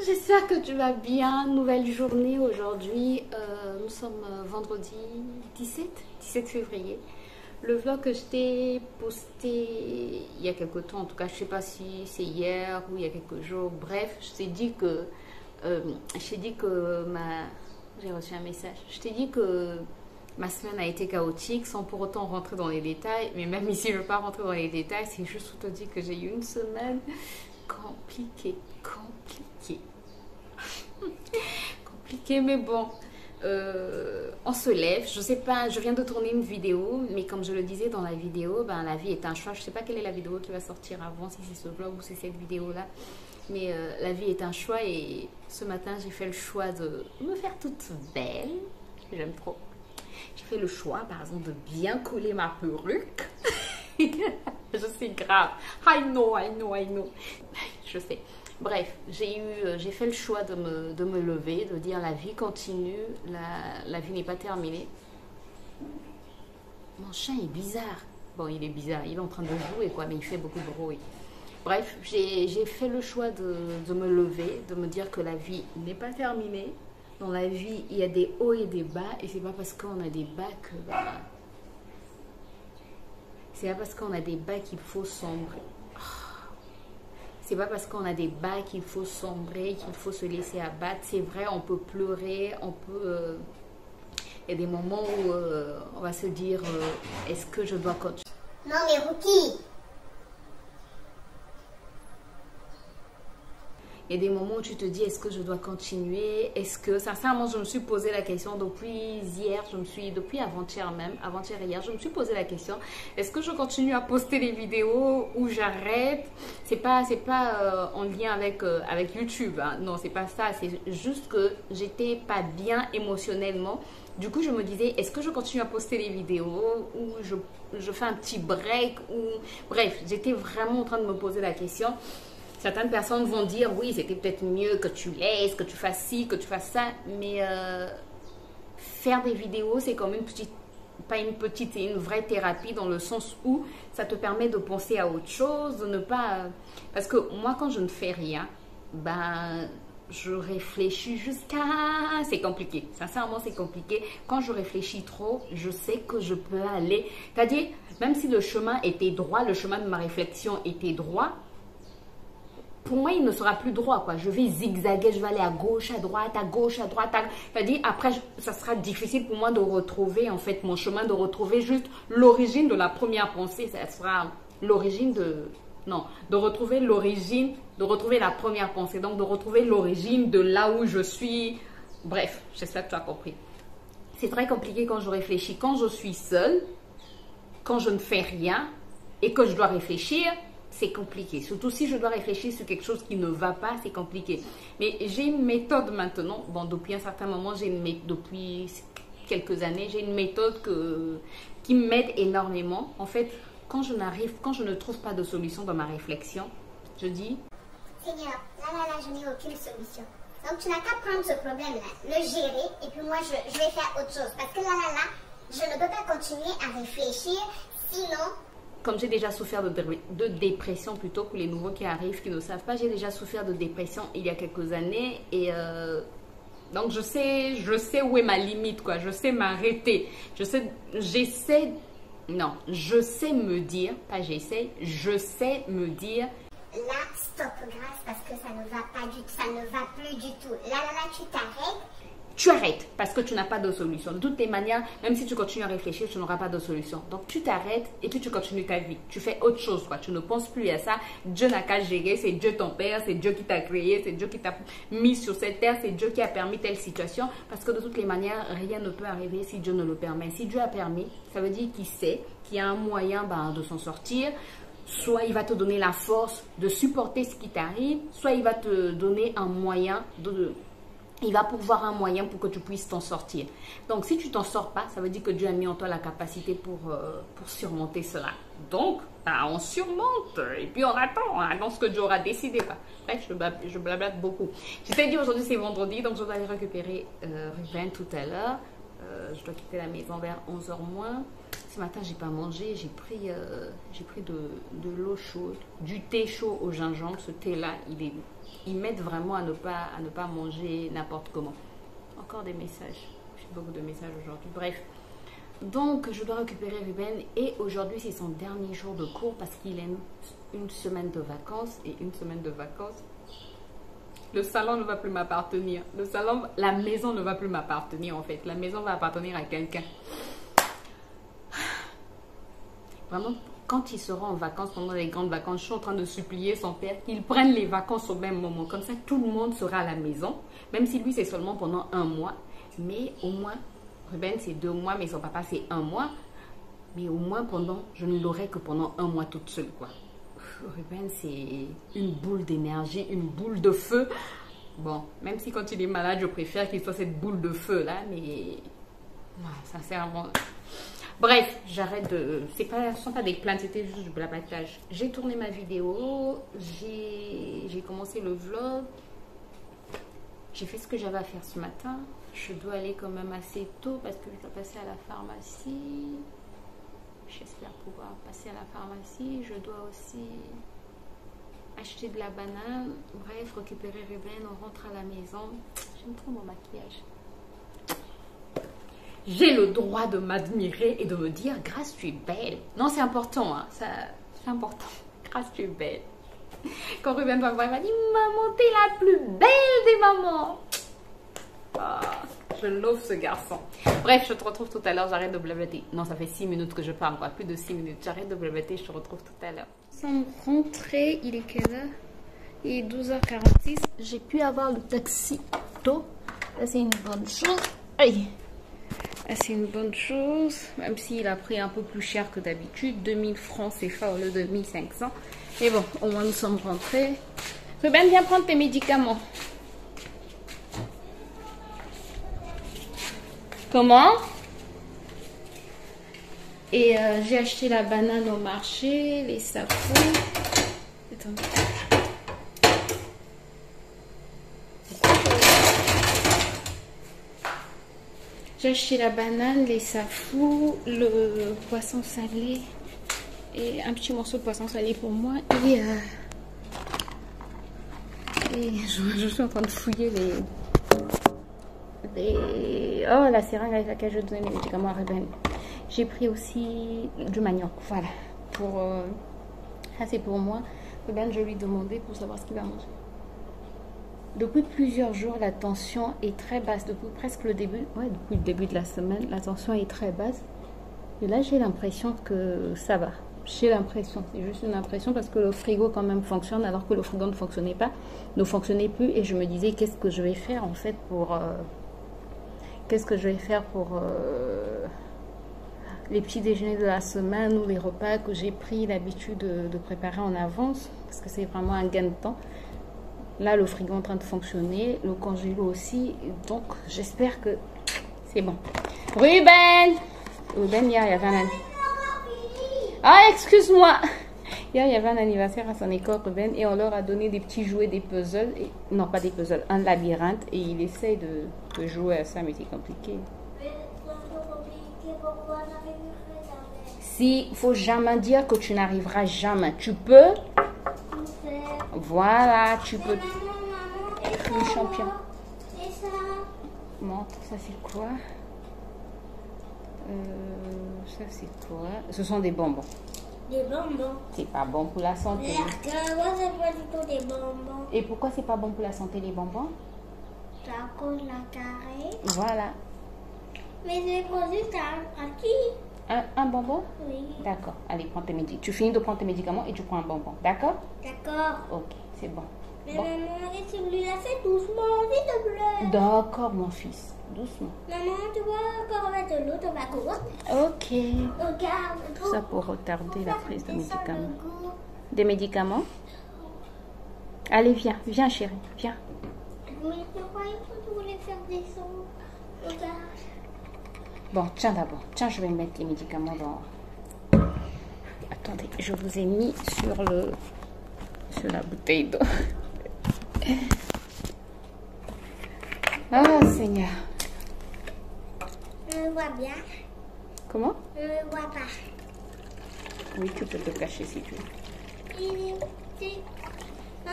J'espère que tu vas bien. Nouvelle journée aujourd'hui. Nous sommes vendredi 17 février. Le vlog que je t'ai posté il y a quelque temps, en tout cas, je sais pas si c'est hier ou il y a quelques jours. Bref, je t'ai dit que j'ai reçu un message. Je t'ai dit que ma semaine a été chaotique sans pour autant rentrer dans les détails. Mais même ici, je ne veux pas rentrer dans les détails. C'est juste pour te dire que j'ai eu une semaine compliquée. Compliqué, mais bon, on se lève. Je sais pas, je viens de tourner une vidéo, mais comme je le disais dans la vidéo, ben, la vie est un choix. Je sais pas quelle est la vidéo qui va sortir avant, si c'est ce vlog ou c'est cette vidéo là, mais la vie est un choix. Et ce matin j'ai fait le choix de me faire toute belle. J'aime trop. J'ai fait le choix par exemple de bien coller ma perruque. Je sais, grave. I know. Je sais. Bref, j'ai fait le choix de me lever, de dire la vie continue, la vie n'est pas terminée. Mon chat est bizarre. Bon, il est bizarre, il est en train de jouer quoi, mais il fait beaucoup de bruit. Bref, j'ai fait le choix de me lever, de me dire que la vie n'est pas terminée. Dans la vie, il y a des hauts et des bas, et c'est pas parce qu'on a des bas que... c'est pas parce qu'on a des bas qu'il faut sombrer. C'est pas parce qu'on a des bas qu'il faut sombrer, qu'il faut se laisser abattre. C'est vrai, on peut pleurer, on peut... Il y a des moments où on va se dire, est-ce que je dois continuer? Non mais Rookie! Il y a des moments où tu te dis, est-ce que je dois continuer? Est-ce que, sincèrement, je me suis posé la question depuis hier, depuis avant-hier même, avant-hier, je me suis posé la question, est-ce que je continue à poster des vidéos ou j'arrête? C'est pas en lien avec YouTube, hein. Non, c'est pas ça, c'est juste que j'étais pas bien émotionnellement. Du coup, je me disais, est-ce que je continue à poster des vidéos ou je fais un petit break ou... Bref, j'étais vraiment en train de me poser la question. Certaines personnes vont dire, oui, c'était peut-être mieux que tu laisses, que tu fasses ci, que tu fasses ça. Mais faire des vidéos, c'est comme c'est une vraie thérapie dans le sens où ça te permet de penser à autre chose, de ne pas... Parce que moi, quand je ne fais rien, ben, je réfléchis jusqu'à... C'est compliqué. Sincèrement, c'est compliqué. Quand je réfléchis trop, je sais que je peux aller... C'est-à-dire, même si le chemin était droit, le chemin de ma réflexion était droit, pour moi, il ne sera plus droit, quoi. Je vais zigzaguer, je vais aller à gauche, à droite, C'est-à-dire, après, ça sera difficile pour moi de retrouver, en fait, mon chemin, de retrouver juste l'origine de la première pensée. Ça sera l'origine de... Non, de retrouver l'origine, de retrouver la première pensée. Donc, de retrouver l'origine de là où je suis. Bref, j'espère que tu as compris. C'est très compliqué quand je réfléchis. Quand je suis seule, quand je ne fais rien et que je dois réfléchir, c'est compliqué. Surtout si je dois réfléchir sur quelque chose qui ne va pas, c'est compliqué. Mais j'ai une méthode maintenant. Bon, depuis un certain moment, depuis quelques années, j'ai une méthode qui m'aide énormément. En fait, quand je ne trouve pas de solution dans ma réflexion, je dis... Seigneur, là, je n'ai aucune solution. Donc, tu n'as qu'à prendre ce problème-là, le gérer, et puis moi, je vais faire autre chose. Parce que là, je ne peux pas continuer à réfléchir, sinon... Comme j'ai déjà souffert de dépression, plutôt pour les nouveaux qui arrivent, qui ne savent pas, j'ai déjà souffert de dépression il y a quelques années. Et donc, je sais où est ma limite, quoi. Je sais m'arrêter. Je sais me dire, pas j'essaie, je sais me dire. Là, stop, grâce, parce que ça ne va pas du tout, ça ne va plus du tout. Là, tu t'arrêtes. Tu arrêtes parce que tu n'as pas de solution. De toutes les manières, même si tu continues à réfléchir, tu n'auras pas de solution. Donc, tu t'arrêtes et puis tu continues ta vie. Tu fais autre chose, quoi. Tu ne penses plus à ça. Dieu n'a qu'à gérer. C'est Dieu ton Père. C'est Dieu qui t'a créé. C'est Dieu qui t'a mis sur cette terre. C'est Dieu qui a permis telle situation. Parce que de toutes les manières, rien ne peut arriver si Dieu ne le permet. Si Dieu a permis, ça veut dire qu'il sait qu'il y a un moyen de s'en sortir. Soit il va te donner la force de supporter ce qui t'arrive. Soit il va te donner un moyen il va pourvoir un moyen pour que tu puisses t'en sortir. Donc, si tu t'en sors pas, ça veut dire que Dieu a mis en toi la capacité pour surmonter cela. Donc, on surmonte et puis on attend ce que Dieu aura décidé. Bref, je blablate beaucoup. Je t'ai dit aujourd'hui c'est vendredi, donc je dois aller récupérer Ruben tout à l'heure. Je dois quitter la maison vers 11h moins. Ce matin, j'ai pas mangé. J'ai pris de l'eau chaude, du thé chaud au gingembre. Ce thé-là, il m'aide vraiment à ne pas manger n'importe comment. Encore des messages. J'ai beaucoup de messages aujourd'hui. Bref. Donc, je dois récupérer Ruben. Et aujourd'hui, c'est son dernier jour de cours parce qu'il a une semaine de vacances. Et une semaine de vacances, le salon ne va plus m'appartenir. La maison ne va plus m'appartenir en fait. La maison va appartenir à quelqu'un. Vraiment, quand il sera en vacances, pendant les grandes vacances, je suis en train de supplier son père qu'il prenne les vacances au même moment. Comme ça, tout le monde sera à la maison. Même si lui, c'est seulement pendant 1 mois. Mais au moins, Ruben, c'est 2 mois, mais son papa, c'est 1 mois. Mais au moins, je ne l'aurai que pendant 1 mois toute seule, quoi. Ruben, c'est une boule d'énergie, une boule de feu. Bon, même si quand il est malade, je préfère qu'il soit cette boule de feu-là, mais... sincèrement... Bref, j'arrête de... Ce ne sont pas des plaintes, c'était juste du blabatage. J'ai tourné ma vidéo, j'ai commencé le vlog. J'ai fait ce que j'avais à faire ce matin. Je dois aller quand même assez tôt parce que je dois passer à la pharmacie. J'espère pouvoir passer à la pharmacie. Je dois aussi acheter de la banane. Bref, récupérer Ruben, on rentre à la maison. J'aime trop mon maquillage. J'ai le droit de m'admirer et de me dire « Grâce, tu es belle ». Non, c'est important, hein. C'est important. « Grâce, tu es belle ». Quand Ruben va voir, il va dire « Maman, t'es la plus belle des mamans ». Je love ce garçon. Bref, je te retrouve tout à l'heure. J'arrête de blablater. Non, ça fait 6 minutes que je parle, quoi. Plus de 6 minutes. J'arrête de blablater. Je te retrouve tout à l'heure. Nous sommes rentrés. Il est quelle heure? Il est 12h46. J'ai pu avoir le taxi tôt. Ça, c'est une bonne chose. Aïe. C'est une bonne chose, même s'il a pris un peu plus cher que d'habitude, 2000 francs CFA au lieu de 1500. Mais bon, au moins nous sommes rentrés. Ruben, viens prendre tes médicaments. Comment? Et j'ai acheté la banane au marché, les safous. Attends. J'ai acheté la banane, les safous, le poisson salé et un petit morceau de poisson salé pour moi. Et je suis en train de fouiller la seringue avec laquelle je donnais les médicaments à Ruben. J'ai pris aussi du manioc, voilà. Ça c'est pour moi. Ruben, je lui ai demandé pour savoir ce qu'il va manger. Depuis plusieurs jours, la tension est très basse. Depuis presque le début, depuis le début de la semaine, la tension est très basse. Et là, j'ai l'impression que ça va. J'ai l'impression, c'est juste une impression parce que le frigo quand même fonctionne alors que le frigo ne fonctionnait pas, ne fonctionnait plus. Et je me disais, qu'est-ce que je vais faire en fait pour... les petits déjeuners de la semaine ou les repas que j'ai pris l'habitude de préparer en avance. Parce que c'est vraiment un gain de temps. Là, le frigo est en train de fonctionner, le congélo aussi. Donc, j'espère que c'est bon. Ruben! Ruben, hier, il y avait un... Ah, excuse-moi! Hier, il y avait un anniversaire à son école, Ruben, et on leur a donné des petits jouets, des puzzles. Non, pas des puzzles, un labyrinthe. Et il essaye de jouer à ça, mais c'est compliqué. Si, il ne faut jamais dire que tu n'arriveras jamais. Tu peux... Voilà, tu peux... Le champion. Montre, ça c'est quoi? Ça c'est quoi? Ce sont des bonbons. Des bonbons? C'est pas bon pour la santé. Mais moi, c'est pas du tout des bonbons. Et pourquoi c'est pas bon pour la santé les bonbons? C'est à cause de la carré. Voilà. Mais c'est juste à qui? Un bonbon? Oui. D'accord. Allez, prends tes médicaments. Tu finis de prendre tes médicaments et tu prends un bonbon. D'accord? D'accord. Ok, c'est bon. Mais Bon. maman, et celui-là, fais doucement, s'il te plaît. D'accord, mon fils. Doucement. Maman, tu vois, encore mettre de l'eau, tu vas courir. Ok. Regarde. Tout ça pour retarder la prise de médicaments. Des médicaments? Allez, viens. Viens, chérie. Viens. Mais je croyais que tu voulais faire des sons. Regarde. Bon, tiens d'abord. Tiens, je vais mettre les médicaments dans... Attendez, je vous ai mis sur la bouteille d'eau. Ah, Seigneur. On voit bien. Comment? Je ne vois pas. Oui, tu peux te cacher si tu veux.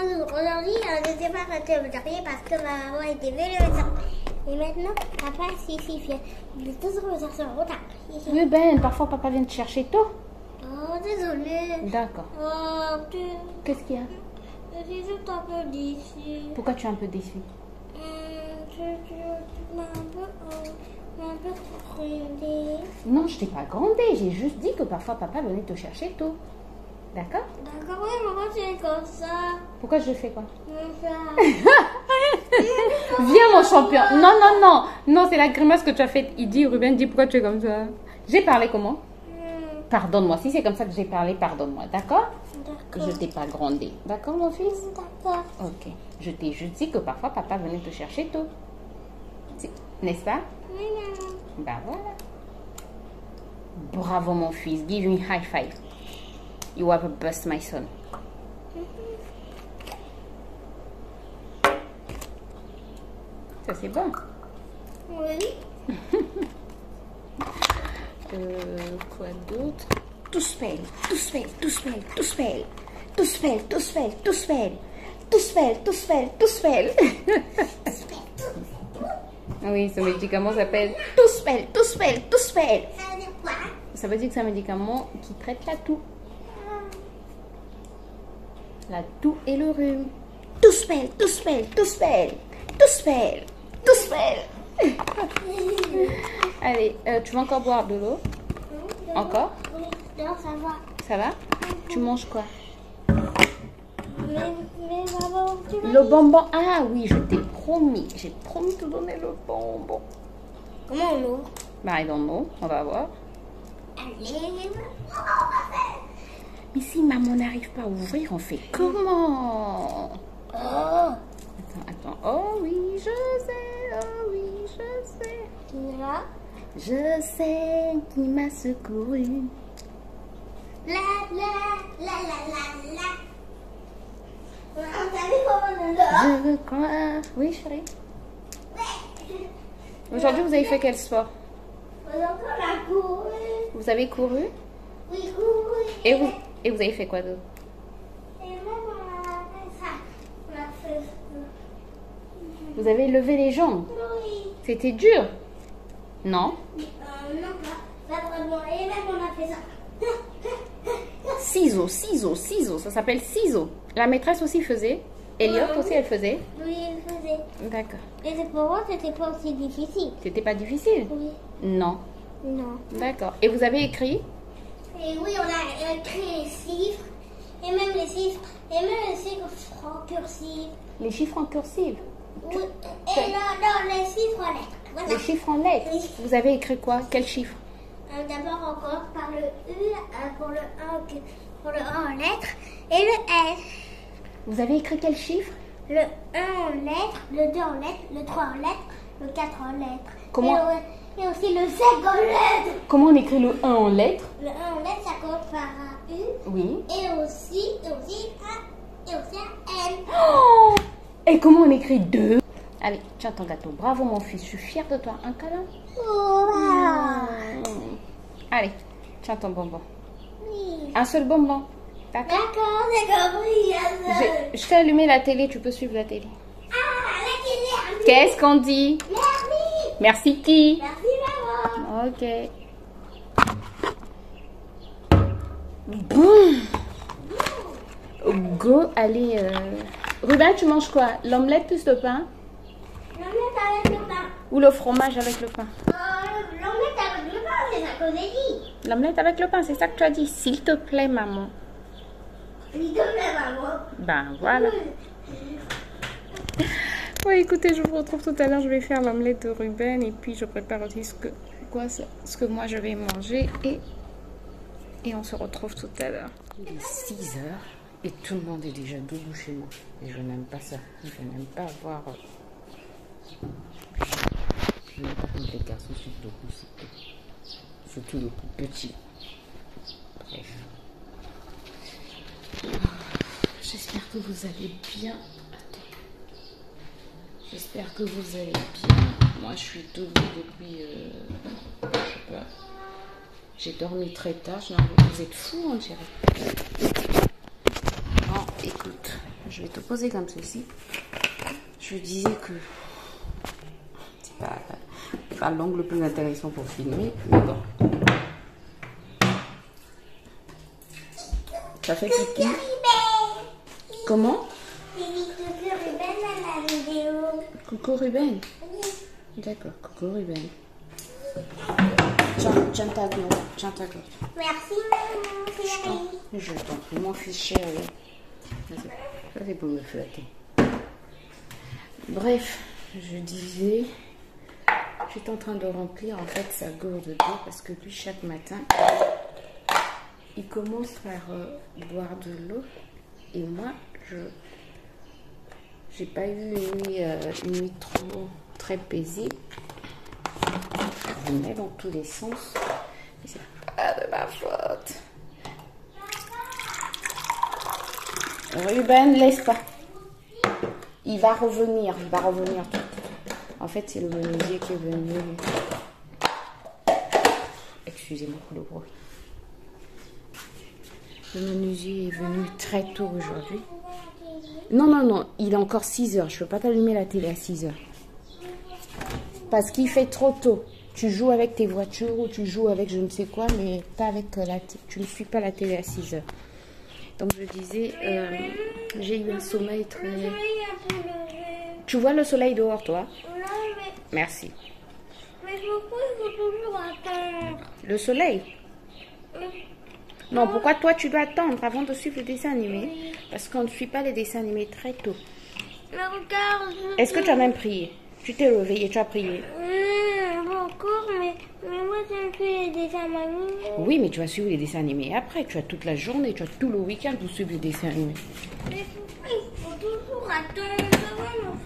Aujourd'hui, je ne sais pas quand tu me taper parce que ma maman était venue me taper. Et maintenant, papa, si, il est toujours me chercher en retard. Oui, Ben, parfois papa vient te chercher tôt. Oh, désolé. D'accord. Oh, Qu'est-ce qu'il y a? je suis juste un peu déçue. Pourquoi tu es un peu déçu? Tu m'as un peu grondée. Non, je t'ai pas grondé. J'ai juste dit que parfois papa venait te chercher tôt. D'accord? D'accord, oui, maman, c'est comme ça. Pourquoi je fais quoi? Comme ça. Viens mon champion. Non, non, non. Non, c'est la grimace que tu as faite. Il dit, Ruben, dis pourquoi tu es comme ça. J'ai parlé comment? Pardonne-moi. Si c'est comme ça que j'ai parlé, pardonne-moi. D'accord? D'accord. Je t'ai pas grondé. D'accord, mon fils? D'accord. Ok. Je t'ai juste dit que parfois papa venait te chercher tôt. N'est-ce pas? Oui, maman. Ben voilà. Bravo, mon fils. Give me high five. You have a bust, my son. Ça, c'est bon. Oui. Quoi d'autre? Tout spell, tout spell, tout spell, tout spell. Tout spell, tout spell, tout spell. Tout spell, tout spell, tout spell. Oui, ce médicament s'appelle tout spell, tout spell, tout spell. Ça veut dire quoi? Ça veut dire que c'est un médicament qui traite la toux. La toux et le rhume. Tout spell, tout spell, tout spell. Tout spell, tout spell. Allez, tu vas encore boire de l'eau? Encore? Oui, non, ça va. Ça va? Tu manges quoi? Mais maman, tu m'as Le dit- bonbon. Ah oui, je t'ai promis. J'ai promis de te donner le bonbon. Comment on ouvre? Bah, I don't know. On va voir. Allez, Mais si maman n'arrive pas à ouvrir, on fait comment? oh, Attends. Oh oui, je sais. Oh oui, je sais. tu es là? Je sais qui m'a secouru. La la la la la la. Vous savez comment on dort? Je veux croire. Oui, chérie. Aujourd'hui, vous avez fait quel sport? On entend la cour. Vous avez couru? Oui, couru. Et vous avez fait quoi d'autre? Et même on a fait ça. On a fait ça. Vous avez levé les jambes. Oui. C'était dur? Non? Non, pas vraiment. Et même on a fait ça. Ciseaux, ciseaux, ciseaux. Ça s'appelle ciseaux. La maîtresse aussi faisait. Elliot aussi, elle faisait. Oui, il faisait. D'accord. Et pour moi, c'était pas aussi difficile. C'était pas difficile? Oui. Non. Non. D'accord. Et vous avez écrit? Et oui, on a écrit les chiffres. Et même les chiffres. Et même les chiffres en cursive. Les chiffres en cursive. Oui. Et non, les chiffres en lettres. Voilà. Les chiffres en lettres. Oui. Vous avez écrit quoi? Quel chiffre? D'abord, on commence par le U pour le 1 en lettres. Et le L. Vous avez écrit quel chiffre? Le 1 en lettres, le 2 en lettres, le 3 en lettres, le 4 en lettres. Comment? Et aussi le 5 en lettres. Comment on écrit le 1 en lettres? Le 1 en lettres, ça commence par un U. Oui. Et aussi un N. Oh! Et comment on écrit 2? Allez, tiens ton gâteau. Bravo mon fils, je suis fière de toi. Un câlin? Allez, tiens ton bonbon. Oui. Un seul bonbon. D'accord? D'accord, j'ai compris. Je t'ai allumé la télé, tu peux suivre la télé. Ah, la télé. Qu'est-ce qu'on dit? Merci. Merci qui? Merci, maman. Ok. Boum. Go, allez. Ruben, tu manges quoi? L'omelette plus le pain? L'omelette avec le pain. Ou le fromage avec le pain? L'omelette avec le pain, c'est ça que j'ai dit. L'omelette avec le pain, c'est ça que tu as dit? S'il te plaît, maman. S'il te plaît, maman. Ben voilà. Ouais, écoutez, je vous retrouve tout à l'heure. Je vais faire l'omelette de Ruben et puis je prépare aussi ce que moi je vais manger et on se retrouve tout à l'heure. Il est 6 heures et tout le monde est déjà debout chez nous. Et je n'aime pas ça. Je n'aime pas voir. Je n'aime pas quand les garçons sont debout, surtout le plus petit. Bref. J'espère que vous allez bien. J'espère que vous allez bien. Moi, je suis debout depuis, je sais pas, J'ai dormi très tard. Vous êtes fous, on dirait. Bon, écoute, je vais te poser comme ceci. Je disais que c'est pas l'angle le plus intéressant pour filmer, mais bon. Ça fait pipi. Comment? Coucou Ruben à la vidéo. Coucou Ruben. D'accord, coucou Ruben. Tiens ta gloire, tiens ta gloire. Merci maman chérie. Je t'en prie, mon fils chéri. Ça c'est pour me flatter. Bref, je disais, j'étais en train de remplir en fait sa gourde d'eau parce que lui chaque matin, il commence par boire de l'eau et moi, j'ai pas eu une nuit très paisible. Je me mets dans tous les sens. Mais c'est pas de ma faute. Ruben, laisse pas. Il va revenir tout. En fait, c'est le menuisier qui est venu. Excusez-moi pour le bruit. Le menuisier est venu très tôt aujourd'hui. Non, il est encore 6 heures. Je ne peux pas t'allumer la télé à 6 heures. Parce qu'il fait trop tôt. Tu joues avec tes voitures ou tu joues avec je ne sais quoi, mais pas avec tu ne suis pas la télé à 6 heures. Donc je disais, j'ai eu un sommeil très... Tu vois le soleil dehors, toi? Non, mais... Merci. Mais pourquoi il faut toujours attendre? Le soleil? Non, pourquoi toi tu dois attendre avant de suivre le dessin animé? Parce qu'on ne suit pas les dessins animés très tôt. Mais regarde... Est-ce que tu as même prié? Tu t'es levé et tu as prié? Encore, mais moi j'aime plus les dessins animés. Oui, mais tu vas suivre les dessins animés après. Tu as toute la journée, tu as tout le week-end pour suivre les dessins animés. Mais pourquoi il faut toujours attendre?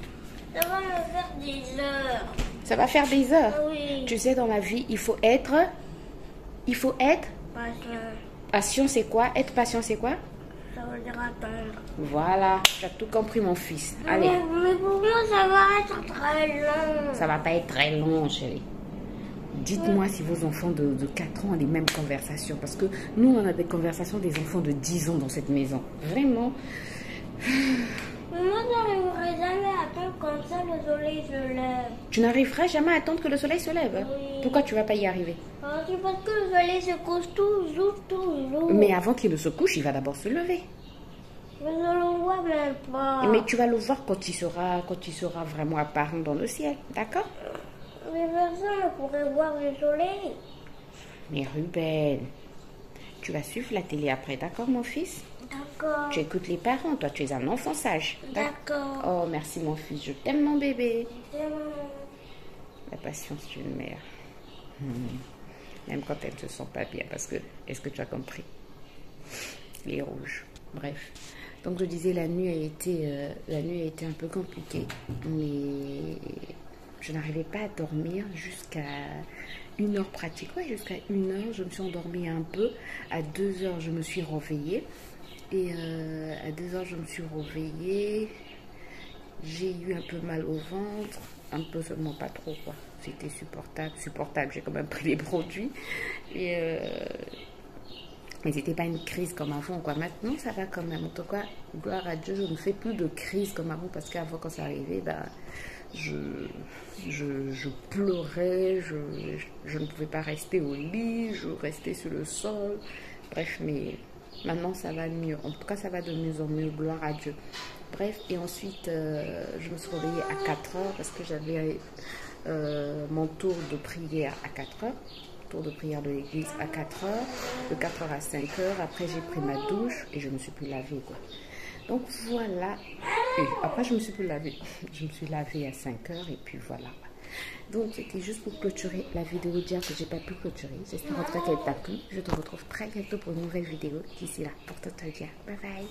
Ça va me faire des heures. Ça va faire des heures? Oui. Tu sais, dans la vie, il faut être... Patient. Patient, c'est quoi? Être patient, c'est quoi? Ça veut dire attendre. Voilà, tu as tout compris, mon fils. Allez. Mais pour moi, ça va être très long. Ça va pas être très long, chérie. Dites-moi si vos enfants de 4 ans ont les mêmes conversations. Parce que nous, on a des conversations des enfants de 10 ans dans cette maison. Vraiment. Mais moi, j'arriverai jamais à attendre comme ça, le soleil se lève. Tu n'arriveras jamais à attendre que le soleil se lève? Oui. Pourquoi tu vas pas y arriver? Parce que le soleil se couche toujours. Mais avant qu'il ne se couche, il va d'abord se lever. Mais je ne le vois même pas. Mais tu vas le voir quand il sera vraiment apparent dans le ciel. D'accord? Mais personne ne pourrait voir le soleil. Mais Ruben, tu vas suivre la télé après, d'accord, mon fils? D'accord. Tu écoutes les parents, toi, tu es un enfant sage. D'accord. Oh, merci, mon fils, je t'aime, mon bébé. C'est bon. La patience d'une mère. Même quand elle ne se sent pas bien, parce que, est-ce que tu as compris? Les rouges. Bref. Donc, je disais, la nuit a été un peu compliquée, mais je n'arrivais pas à dormir jusqu'à 1 heure pratique. Ouais, jusqu'à 1 heure, je me suis endormie un peu. À 2 heures, je me suis réveillée. Et à 2 heures, je me suis réveillée. J'ai eu un peu mal au ventre. Un peu seulement, pas trop, quoi. C'était supportable. J'ai quand même pris les produits. Mais c'était pas une crise comme avant, quoi. Maintenant, ça va quand même. En tout cas, gloire à Dieu, je ne fais plus de crise comme avant. Parce qu'avant, quand ça arrivait, je pleurais. Je ne pouvais pas rester au lit. Je restais sur le sol. Bref, mais maintenant, ça va mieux. En tout cas, ça va de mieux en mieux. Gloire à Dieu. Bref, et ensuite, je me suis réveillée à 4 heures. Parce que j'avais mon tour de prière à 4 heures. Tour de prière de l'église à 4 heures, de 4 heures à 5 heures. Après, j'ai pris ma douche et je me suis plus lavée, quoi. Donc, voilà. Et après, je me suis plus lavée. Je me suis lavée à 5 heures et puis voilà. Donc, c'était juste pour clôturer la vidéo d'hier que j'ai pas pu clôturer. J'espère en tout cas qu'elle t'a plu. Je te retrouve très bientôt pour une nouvelle vidéo. D'ici là, pour te dire bye bye.